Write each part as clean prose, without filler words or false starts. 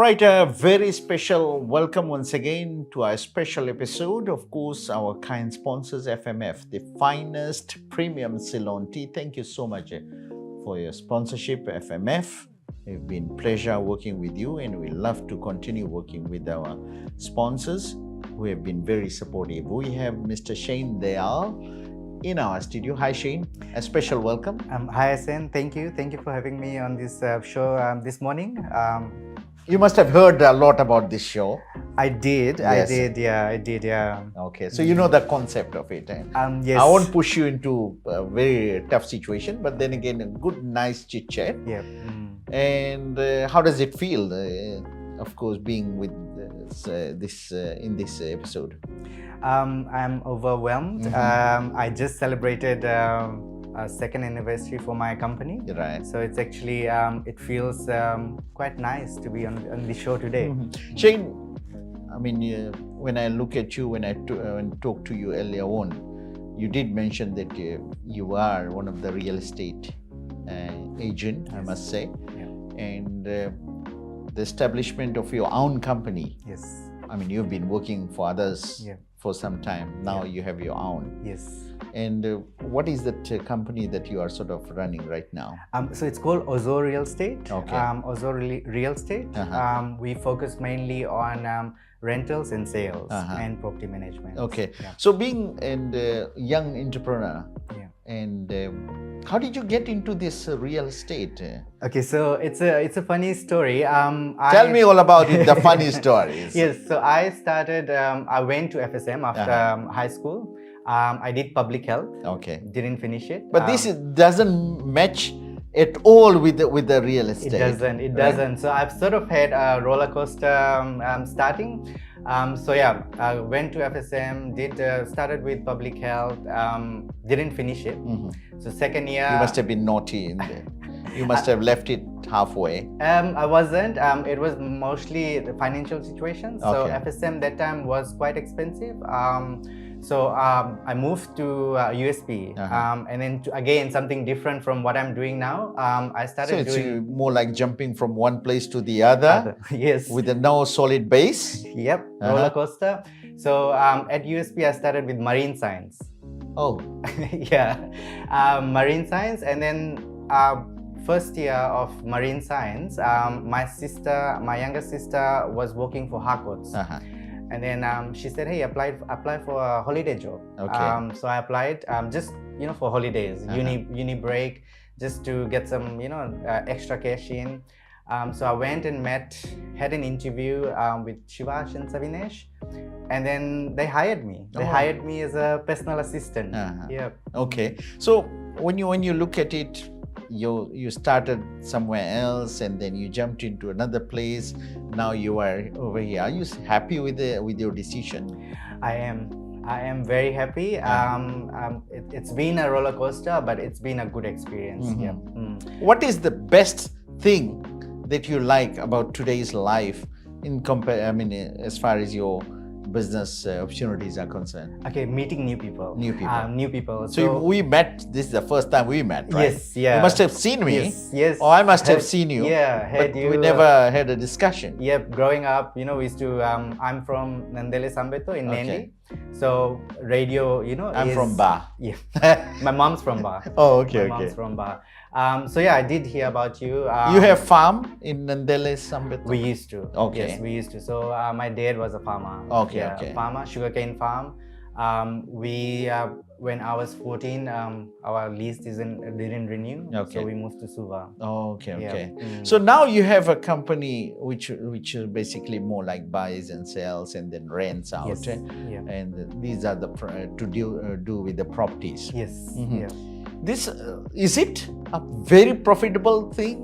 right, a very special welcome once again to our special episode. Of course, our kind sponsors, FMF, the finest premium Ceylon tea. Thank you so much for your sponsorship, FMF. It's been pleasure working with you, and we love to continue working with our sponsors who have been very supportive. We have Mr. Shane Dayal in our studio. Hi, Shane. A special welcome. Hi, SN. Thank you. Thank you for having me on this show this morning. You must have heard a lot about this show. I did. Yes. I did. Yeah. Okay, so you know the concept of it. Yes. I won't push you into a very tough situation, but then again, a good, nice chit chat. Yeah. And how does it feel? Of course, being with in this episode. I'm overwhelmed. I just celebrated a second anniversary for my company. Right. So it's actually it feels quite nice to be on the show today. Shane, I mean, when I look at you, when I talked to you earlier on, you did mention that you are one of the real estate agent, I must say, and the establishment of your own company. Yes. I mean, you've been working for others for some time. Now you have your own. Yes. And what is that company that you are sort of running right now? So it's called Ozo Real Estate. Okay. Ozo Real Estate. We focus mainly on rentals and sales and property management. Okay. So being a young entrepreneur, and how did you get into this real estate? Okay, so it's a funny story. Tell me all about it, the funny stories. Yes, so I started. I went to FSM after high school. I did public health. Okay. Didn't finish it. But this doesn't match at all with the real estate. It doesn't. So I've sort of had a roller coaster starting. I went to FSM, started with public health, didn't finish it. So second year... You must have been naughty in there. You must have left it halfway. I wasn't. It was mostly the financial situation. So FSM that time was quite expensive. So I moved to USP, and then again something different from what I'm doing now. I started doing more like jumping from one place to the other. Yes. With a no solid base. Yep. Roller coaster. So at USP I started with marine science. Oh. Marine science, and then first year of marine science, my younger sister was working for Harcourts. And then she said, "Hey, apply for a holiday job." Okay. So I applied just for holidays, uni break, just to get some extra cash in. So I went and had an interview with Shivash and Savinesh, and then they hired me. They hired me as a personal assistant. Yeah. Okay. So when you look at it, you started somewhere else and then you jumped into another place. Now you are over here. Are you happy with your decision? I am very happy. It's been a roller coaster, but it's been a good experience. What is the best thing that you like about today's life as far as your business opportunities are concerned? Okay, meeting new people. New people. So we met. This is the first time we met, right? Yes. Yeah. You must have seen me. Yes. Or I must have seen you. Yeah. But we never had a discussion. Yep. Growing up, we used to. I'm from Nandele Sambeto in Nandi. So radio, I'm from Ba. Yeah. My mom's from Ba. Oh, okay. My mom's from Ba. I did hear about you. You have farm in Nandele Sambeto? We used to. Okay. Yes, we used to. So my dad was a farmer. Okay. Farmer, sugarcane farm. When I was 14, our lease didn't renew. Okay. So we moved to Suva. Okay. So now you have a company which is basically more like buys and sells and then rents out. Yes. And these are the to do with the properties. Yes. This is it a very profitable thing?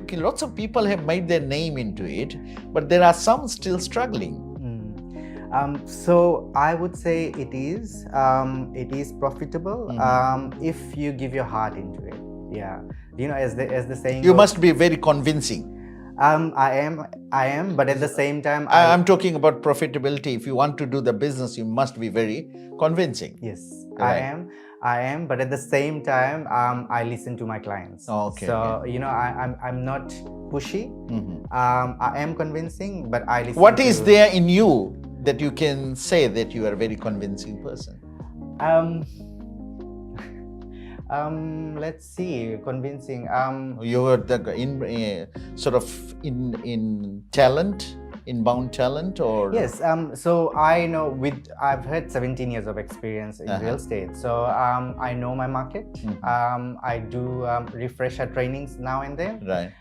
Okay, lots of people have made their name into it, but there are some still struggling. So I would say it is profitable if you give your heart into it. Yeah, as the saying You goes, must be very convincing. I am, but at the same time, I'm talking about profitability. If you want to do the business, you must be very convincing. yes, Right. I am, but at the same time, I listen to my clients. Okay, So I'm not pushy. I am convincing, but I listen. What is there in you that you can say that you are a very convincing person? Let's see, convincing. You are the sort of in talent, inbound talent, or Yes. So I know I've had 17 years of experience in real estate. So I know my market. I do refresher trainings now and then. Right.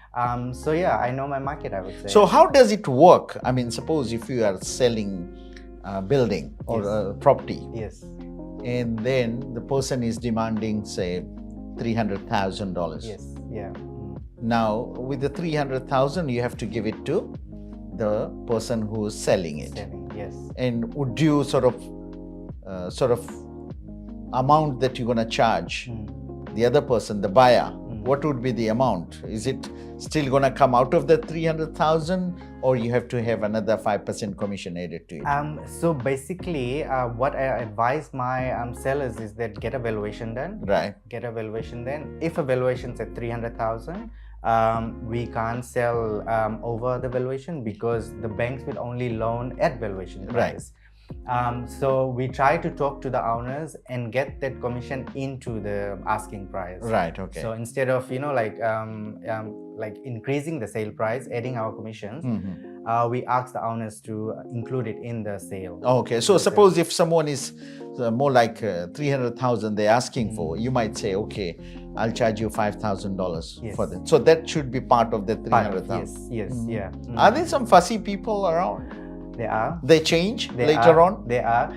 So yeah, I know my market, I would say. So how does it work? I mean, suppose if you are selling a building or a property, Yes. and then the person is demanding, say, $300,000. Yes. Yeah. Now, with the 300,000, you have to give it to the person who is selling it. Yes. And would you sort of amount that you're going to charge the other person, the buyer? What would be the amount? Is it still going to come out of the 300,000, or you have to have another 5% commission added to it? So basically, what I advise my sellers is that get a valuation done. Right. Get a valuation done. If a valuation's at 300,000, we can't sell over the valuation because the banks will only loan at valuation price. So we try to talk to the owners and get that commission into the asking price. Right. Okay. So instead of like increasing the sale price, adding our commissions, we ask the owners to include it in the sale. Okay. So suppose if someone is more like 300,000 they're asking for, you might say, okay, I'll charge you $5,000 for that. So that should be part of the 300,000. Yes. Yeah. Are there some fussy people around? There are. They change later on? There are.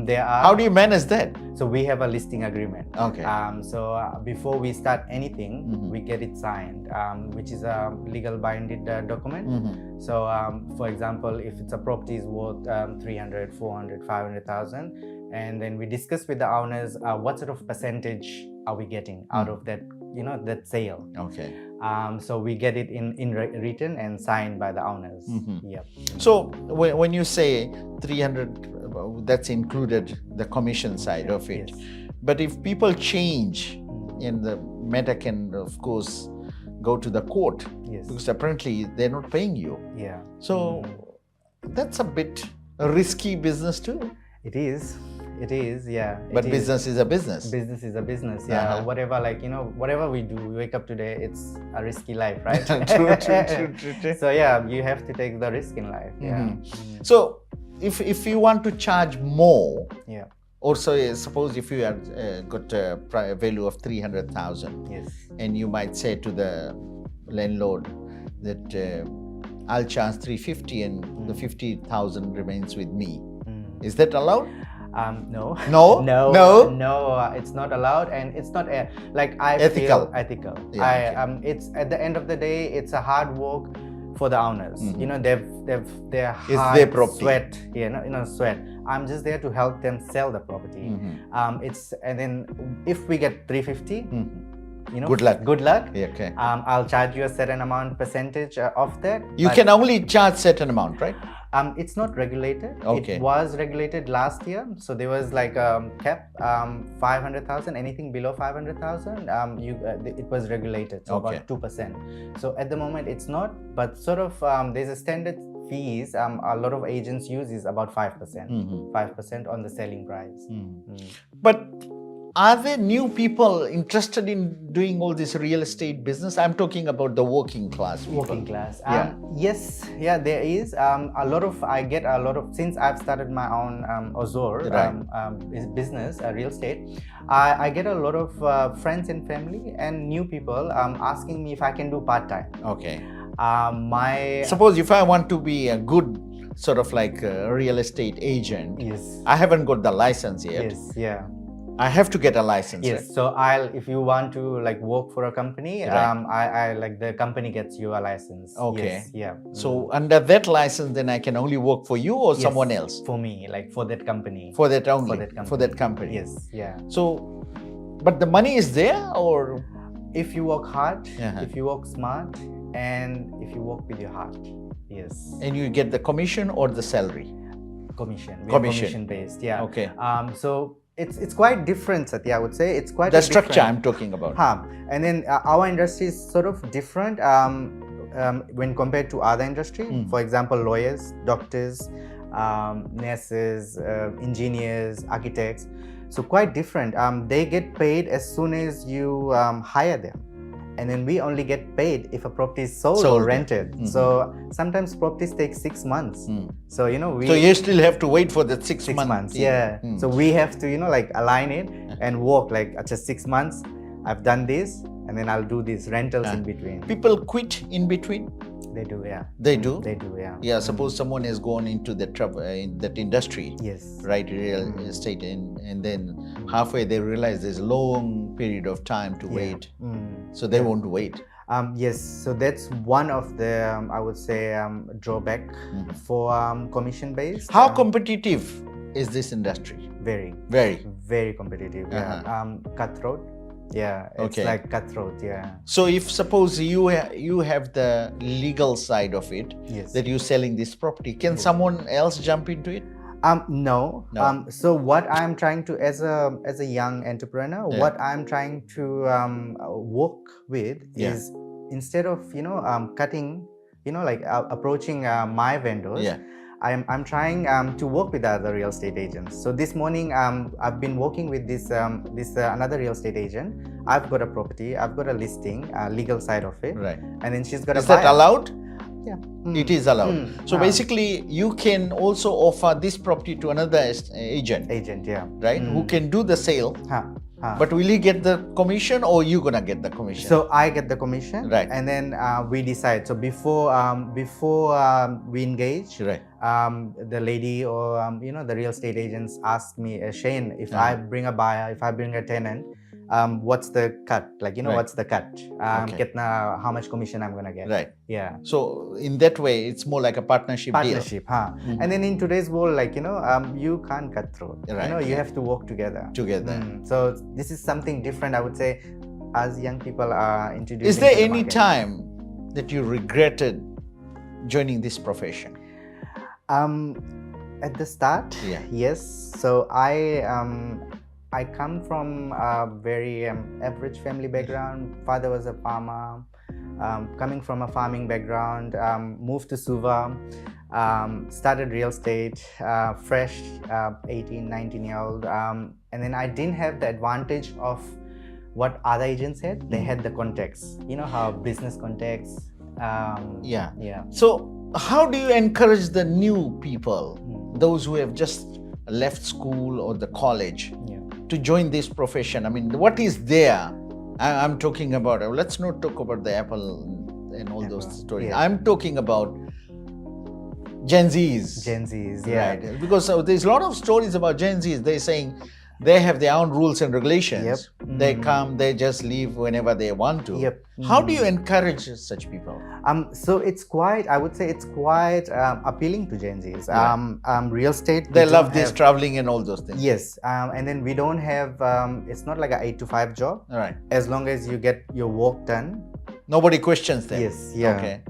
There are. How do you manage that? So we have a listing agreement. Okay. So before we start anything, we get it signed, which is a legal binding document. So for example, if it's a property is worth 300, 400, 500,000, and then we discuss with the owners what sort of percentage are we getting out of that, that sale. Okay. So we get it in written and signed by the owners. Yep. So when you say 300, that's included the commission side of it. Yes. But if people change, and the matter can, of course, go to the court, because apparently they're not paying you. Yeah. So that's a bit a risky business too. It is. It is, yeah. But business is a business. Business is a business, yeah. Whatever, whatever we do, we wake up today, it's a risky life, right? True. So yeah, you have to take the risk in life. Yeah. So if you want to charge more, yeah. Or so suppose if you have got a value of 300,000, yes, and you might say to the landlord that I'll charge 350 and the 50,000 remains with me. Is that allowed? No. No, it's not allowed, and it's not ethical. Feel ethical. Yeah, it's at the end of the day, it's a hard work for the owners. Their hard it's their property. Sweat. Sweat. I'm just there to help them sell the property. And then if we get 350. Good luck. Yeah, okay. I'll charge you a certain amount percentage of that. You can only charge certain amount, right? It's not regulated. Okay. It was regulated last year, so there was like a cap, 500,000. Anything below 500,000, it was regulated, so about 2%. So at the moment, it's not. But sort of, there's a standard fees. A lot of agents use is about 5%. 5% on the selling price. But are there new people interested in doing all this real estate business? I'm talking about the working class people. Working class. Yes, there is. I get a lot of, since I've started my own Ozor business, real estate, I get a lot of friends and family and new people asking me if I can do part-time. Okay. Suppose if I want to be a good sort of like a real estate agent, yes, I haven't got the license yet. Yes, yeah. I have to get a license. Yes, right? So if you want to work for a company, the company gets you a license. Okay. Yes, yeah. So under that license, then I can only work for you or someone else? For me, for that company. For that only? For that company. Yes, yeah. So, but the money is there, or? If you work hard, if you work smart, and if you work with your heart. Yes. And you get the commission or the salary? Commission. We are Commission. commission based. Yeah. Okay. So it's quite different, Satya. I would say it's quite The a structure different- I'm talking about. And then our industry is sort of different when compared to other industry. For example, lawyers, doctors, nurses, engineers, architects. So quite different. They get paid as soon as you hire them. And then we only get paid if a property is sold or rented. So sometimes properties take 6 months. So so you still have to wait for the 6 months. Yeah. So we have to like align it and work like just 6 months. I've done this, and then I'll do these rentals in between. People quit in between. They do, yeah. They do. They do, yeah. Yeah. Suppose someone has gone into the in that industry. Yes. Right, real estate, and then halfway they realize there's a long period of time to wait. So they won't wait. Yes, so that's one of the I would say drawback for commission based. How competitive is this industry? Very competitive. Yeah. Cutthroat. Yeah, it's like cutthroat. Yeah. So if suppose you have the legal side of it, Yes. that you're selling this property, can someone else jump into it? No. So what I'm trying to, as a young entrepreneur, what I'm trying to work with is, instead of cutting, like approaching my vendors. Yeah. I'm trying to work with other real estate agents. So this morning I've been working with this another real estate agent. I've got a property, I've got a listing, legal side of it, Right. and then she's got a Is that buyer. allowed? Yeah. It is allowed. So basically, you can also offer this property to another agent, Yeah. right? Who can do the sale. Huh. But will he get the commission, or you gonna get the commission? So I get the commission, Right. and then we decide. So before we engage, Right. the lady or the real estate agents ask me, Shane, if I bring a buyer, if I bring a tenant, what's the cut? Like what's the cut? Kitna, how much commission I'm gonna get? Right. Yeah. So in that way, it's more like a partnership deal. And then in today's world, like you can't cut through. Right. You have to work together. So this is something different, I would say, as young people are introducing. Is there to the any market. time that you regretted joining this profession? At the start, yes. So I come from a very average family background. Father was a farmer. Coming from a farming background, moved to Suva, started real estate, fresh, 18, 19-year-old. And then I didn't have the advantage of what other agents had. They had the context, how business context. Yeah. Yeah. So how do you encourage the new people, those who have just left school or the college, to join this profession? I mean, what is there? I'm talking about, let's not talk about the Apple and all those stories. I'm talking about Gen Zs. Gen Zs, yeah. Right. Because there's a lot of stories about Gen Zs. They're saying they have their own rules and regulations. They come, they just leave whenever they want to. How do you encourage such people? So it's quite, I would say it's quite appealing to Gen Zs. Real estate. They love this traveling and all those things. Yes. And then we don't have, it's not like an 8 to 5 job. Right. As long as you get your work done. Nobody questions them. Yes. Yeah. Okay.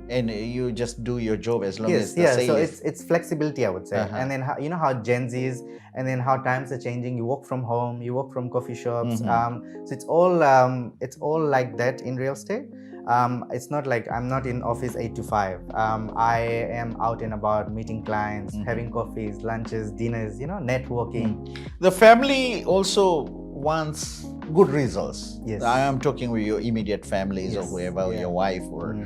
And you just do your job as long as the sale so is... it's flexibility, I would say. And then how Gen Zs, and then how times are changing. You work from home, you work from coffee shops. So it's all like that in real estate. It's not like I'm not in office 8 to 5. I am out and about meeting clients, having coffees, lunches, dinners, networking. The family also wants good results. Yes. I am talking with your immediate families or whoever, your wife or...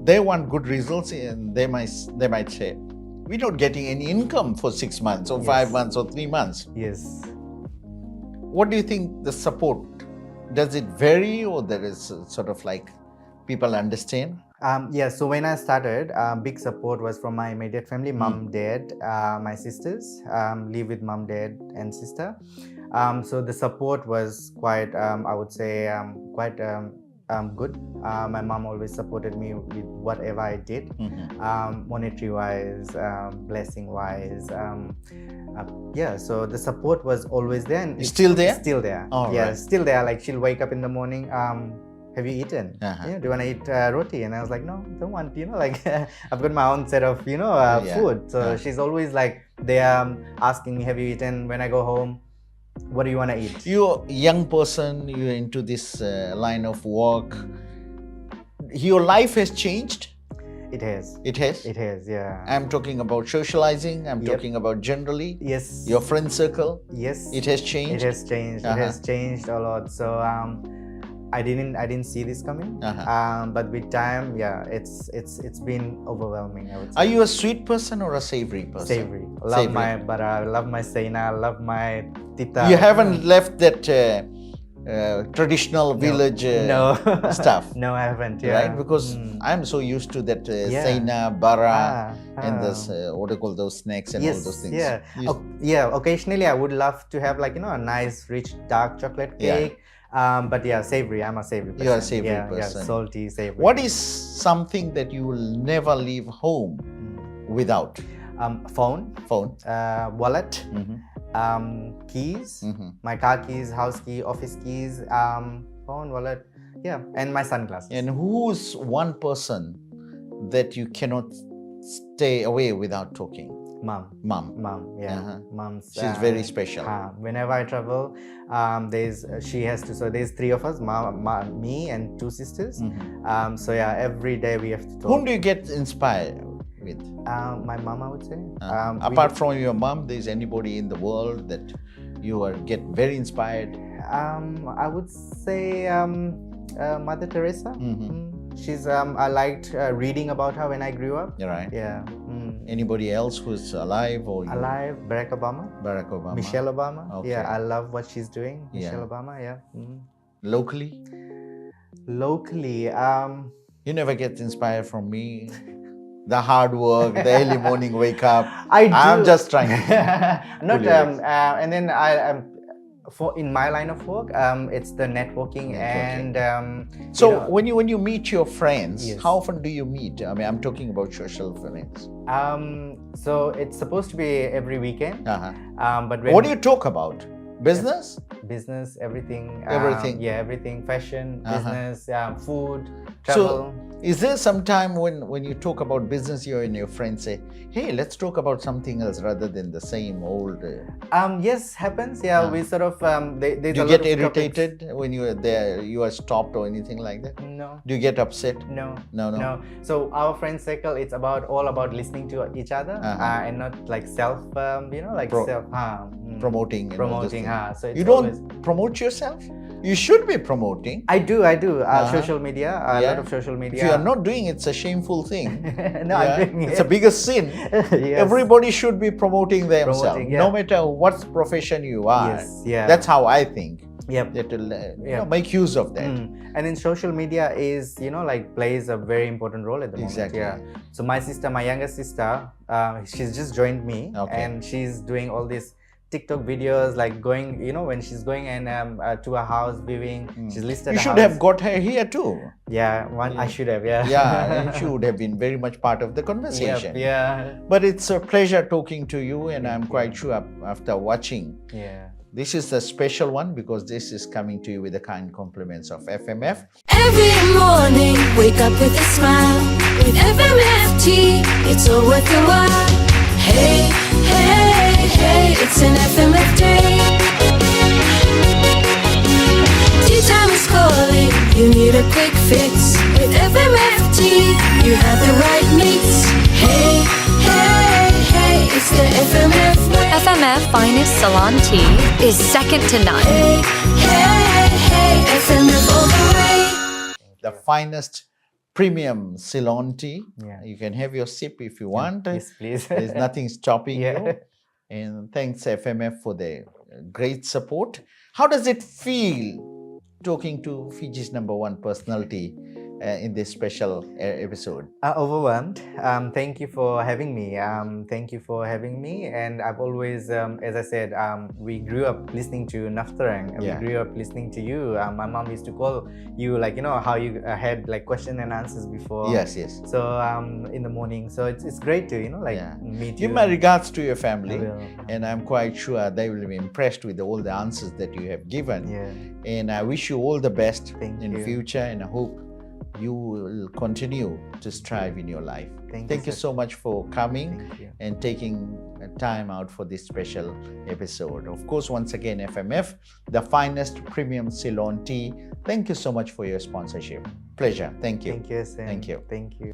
they want good results, and they might say, we're not getting any income for 6 months or 5 months or 3 months. Yes. What do you think the support? Does it vary, or there is sort of like people understand? So when I started, big support was from my immediate family, mom, dad, my sisters, live with mom, dad and sister. So the support was quite, I would say, quite good. My mom always supported me with whatever I did, monetary wise, blessing wise. So the support was always there. And It's still there? Still there. Right. Still there. Like she'll wake up in the morning. have you eaten? Uh-huh. Do you want to eat roti? And I was like, no, don't want, like I've got my own set of, Yeah. food. So she's always like, they are asking me, have you eaten? When I go home, what do you want to eat? You're a young person, you're into this line of work. Your life has changed? It has. It has? It has, yeah. I'm talking about socializing, I'm Yep. talking about generally. Yes. Your friend circle? Yes. It has changed? It has changed. Uh-huh. It has changed a lot. So I didn't see this coming. Uh-huh. But with time, yeah, it's been overwhelming, I would say. Are you a sweet person or a savory person? Savory. Love Savory. my bara, love my seina, love my tita. You haven't left that traditional village no. stuff, No, I haven't. Yeah. right? Because I'm so used to that Yeah. seina, bara, Ah, and this what do you call those snacks and all those things. Yeah. You- Yeah. Occasionally, I would love to have like a nice, rich, dark chocolate Yeah. cake. But yeah, savory. I'm a savory person. You're a savory Yeah, person. salty, savory. What is something that you will never leave home without? Phone, Phone. wallet, Mhm. keys, Mhm. my car keys, house key, office keys, phone, wallet, yeah, and my sunglasses. And who's one person that you cannot stay away without talking? Mom, Mom. yeah, Uh-huh. mom's. She's very special. Whenever I travel, so there's three of us, me and two sisters. Mhm. So yeah, every day we have to talk. Whom do you get inspired with? My mom, I would say. Apart from your mom, there's anybody in the world that you get very inspired? I would say Mother Teresa. Mhm. She's I liked reading about her when I grew up. You're right. Yeah. Anybody else who's alive or you? Alive, Barack Obama, Barack Obama. Michelle Obama. Okay. Yeah, I love what she's doing. Yeah. Michelle Obama. Yeah. Locally, Locally, you never get inspired from me. The hard work, the early morning wake up. I do. I'm just trying. Not Fully and then I for in my line of work, it's the networking and So when you meet your friends, Yes. how often do you meet? I mean, I'm talking about social friends. so it's supposed to be every weekend. Uh-huh. But when What do you talk about? Business? business, everything, Everything. yeah, everything, fashion, Uh-huh. business, food, travel. Is there some time when you talk about business, you and your friends say, "Hey, let's talk about something else rather than the same old"? Yes, happens. Yeah, we sort of there's Do a you lot get of topics. irritated when you are there? You are stopped or anything like that? No, Do you get upset? no, No. no. So our friend circle, it's all about listening to each other and not like self, self Promoting. And all those promoting. things. So it's You don't always, promote yourself? You should be promoting. I do. Social media, a Yeah. lot of social media. If you are not doing it, it's a shameful thing. No, I'm doing It's it. a biggest sin. Yes. Everybody should be promoting themselves, Promoting, yeah. no matter what profession you are. Yes, yeah. That's how I think. Yep. That will, Yeah. make use of that. And then social media is plays a very important role at the moment. Exactly. Yeah. So my sister, my younger sister, she's just joined me, Okay. and she's doing all these TikTok videos, like going, when she's going and to a house viewing, she's listed. You a should house. have got her here too. Yeah, I should have. Yeah. Yeah, she would have been very much part of the conversation. Yep, yeah. But it's a pleasure talking to you, and I'm quite sure after watching, Yeah. this is a special one because this is coming to you with the kind compliments of FMF. Every morning, wake up with a smile. With FMFT, it's all worth the while. Hey, hey, hey, it's an FMF day. Tea time is calling, you need a quick fix. With FMFT, you have the right mix. Hey, hey, hey, it's the FMF way. FMF Finest Ceylon Tea is second to none. Hey, hey, hey, FMF all the way. The finest premium Ceylon tea. Yeah. You can have your sip if you want. Yes, please. There's nothing stopping Yeah. you. And thanks FMF for the great support. How does it feel talking to Fiji's #1 personality in this special episode? Overwhelmed. Thank you for having me. And I've always, as I said, we grew up listening to Navtarang. Yeah. We grew up listening to you. My mom used to call you, like, you know, how you had like question and answers before. Yes, yes. So in the morning. So it's great to, you know, like Yeah. meet you. Give my regards to your I family, will. and I'm quite sure they will be impressed with all the answers that you have given. Yeah. And I wish you all the best Thank in you. future, and I hope you will continue to strive in your life. Thank you sir. so much for coming Thank you. and taking time out for this special episode. Of course, once again, FMF, the finest premium Ceylon tea. Thank you so much for your sponsorship. Pleasure. Thank you. Thank you, SN. Thank you. Thank you.